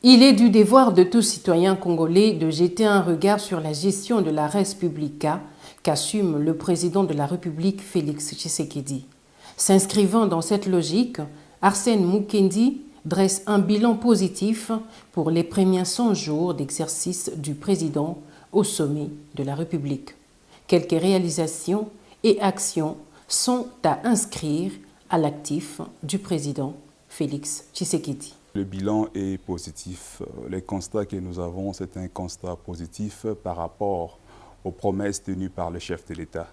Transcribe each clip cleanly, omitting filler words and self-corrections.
Il est du devoir de tout citoyen congolais de jeter un regard sur la gestion de la res publica qu'assume le président de la République Félix Tshisekedi. S'inscrivant dans cette logique, Arsène Mukendi dresse un bilan positif pour les premiers 100 jours d'exercice du président au sommet de la République. Quelques réalisations et actions sont à inscrire à l'actif du président Félix Tshisekedi. Le bilan est positif. Les constats que nous avons, c'est un constat positif par rapport aux promesses tenues par le chef de l'État.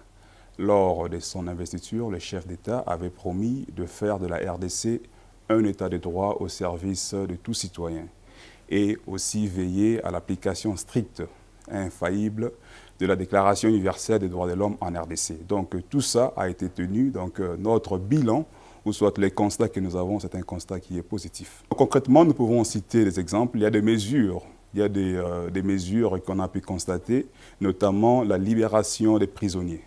Lors de son investiture, le chef d'État avait promis de faire de la RDC un État de droit au service de tout citoyen et aussi veiller à l'application stricte et infaillible de la Déclaration universelle des droits de l'homme en RDC. Donc tout ça a été tenu. Donc notre bilan, ou soit les constats que nous avons, c'est un constat qui est positif. Concrètement, nous pouvons citer des exemples. Il y a des mesures, des mesures qu'on a pu constater, notamment la libération des prisonniers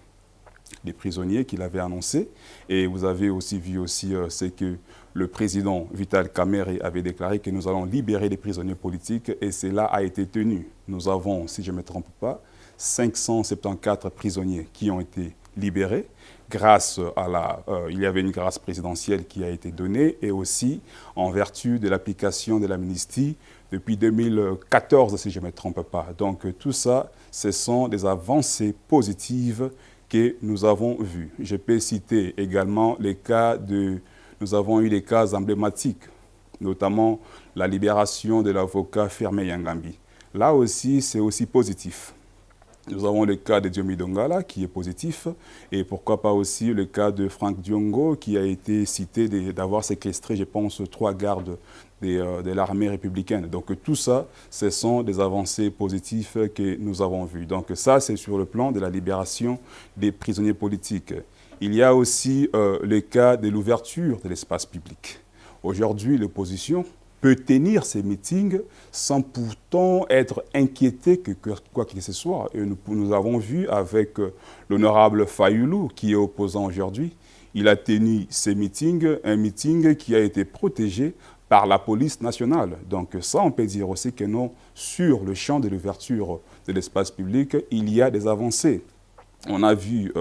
qu'il avait annoncé. Et vous avez aussi vu ce que le président Vital Kamerhe avait déclaré, que nous allons libérer les prisonniers politiques, et cela a été tenu. Nous avons, si je ne me trompe pas, 574 prisonniers qui ont été libérés grâce à il y avait une grâce présidentielle qui a été donnée, et aussi en vertu de l'application de l'amnistie depuis 2014, si je ne me trompe pas. Donc tout ça, ce sont des avancées positives que nous avons vues. Je peux citer également nous avons eu des cas emblématiques, notamment la libération de l'avocat Firmin Yangambi. Là aussi, c'est aussi positif. Nous avons le cas de Diomi Dongala qui est positif, et pourquoi pas aussi le cas de Franck Diongo qui a été cité d'avoir séquestré, je pense, 3 gardes de l'armée républicaine. Donc tout ça, ce sont des avancées positives que nous avons vues. Donc ça, c'est sur le plan de la libération des prisonniers politiques. Il y a aussi le cas de l'ouverture de l'espace public. Aujourd'hui, l'opposition peut tenir ces meetings sans pourtant être inquiété que quoi que ce soit. Et nous avons vu avec l'honorable Fayoulou, qui est opposant aujourd'hui, il a tenu ces meetings, un meeting qui a été protégé par la police nationale. Donc ça, on peut dire aussi que non, sur le champ de l'ouverture de l'espace public, il y a des avancées. On a vu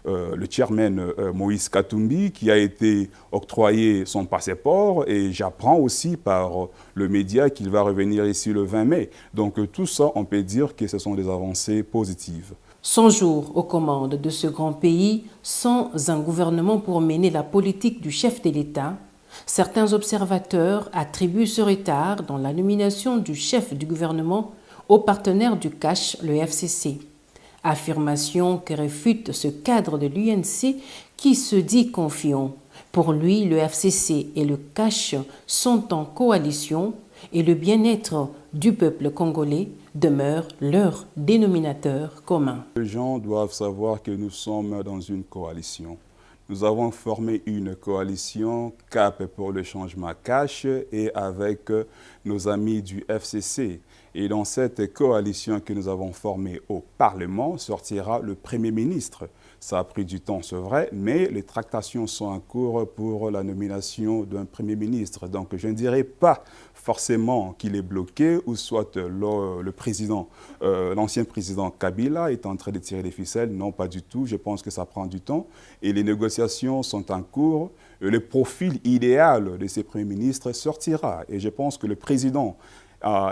le chairman Moïse Katumbi qui a été octroyé son passeport, et j'apprends aussi par le média qu'il va revenir ici le 20 mai. Donc tout ça, on peut dire que ce sont des avancées positives. 100 jours aux commandes de ce grand pays, sans un gouvernement pour mener la politique du chef de l'État, certains observateurs attribuent ce retard dans la nomination du chef du gouvernement au partenaire du cash, le FCC. Affirmation que réfute ce cadre de l'UNC qui se dit confiant. Pour lui, le FCC et le cash sont en coalition et le bien-être du peuple congolais demeure leur dénominateur commun. Les gens doivent savoir que nous sommes dans une coalition. Nous avons formé une coalition CAP pour le changement cash et avec nos amis du FCC. Et dans cette coalition que nous avons formée au Parlement sortira le Premier ministre. Ça a pris du temps, c'est vrai, mais les tractations sont en cours pour la nomination d'un Premier ministre. Donc je ne dirais pas forcément qu'il est bloqué, ou soit le président, l'ancien président Kabila est en train de tirer les ficelles. Non, pas du tout. Je pense que ça prend du temps. Et les négociations sont en cours. Le profil idéal de ces premiers ministres sortira. Et je pense que le président,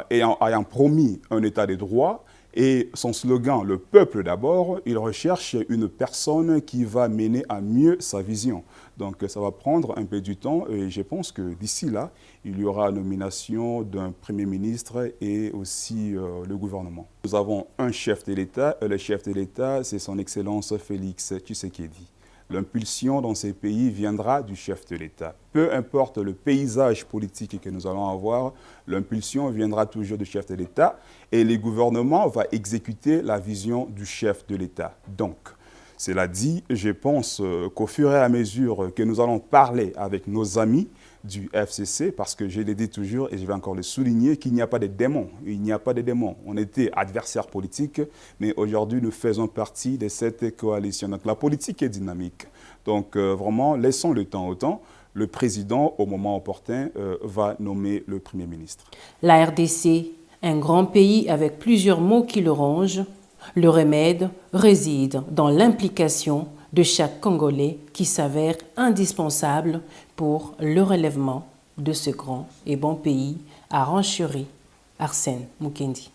ayant promis un État de droit, et son slogan « Le peuple d'abord », il recherche une personne qui va mener à mieux sa vision. Donc ça va prendre un peu du temps, et je pense que d'ici là, il y aura nomination d'un Premier ministre et aussi le gouvernement. Nous avons un chef de l'État, le chef de l'État, c'est son Excellence Félix Tshisekedi. L'impulsion dans ces pays viendra du chef de l'État. Peu importe le paysage politique que nous allons avoir, l'impulsion viendra toujours du chef de l'État, et le gouvernement va exécuter la vision du chef de l'État. Donc, cela dit, je pense qu'au fur et à mesure que nous allons parler avec nos amis du FCC, parce que je l'ai dit toujours et je vais encore le souligner, qu'il n'y a pas de démons. Il n'y a pas de démons. On était adversaires politiques, mais aujourd'hui nous faisons partie de cette coalition. Donc la politique est dynamique. Donc vraiment, laissons le temps au temps. le président, au moment opportun, va nommer le Premier ministre. La RDC, un grand pays avec plusieurs maux qui le rongent, le remède réside dans l'implication de chaque Congolais qui s'avère indispensable pour le relèvement de ce grand et bon pays, a renchéri Arsène Mukendi.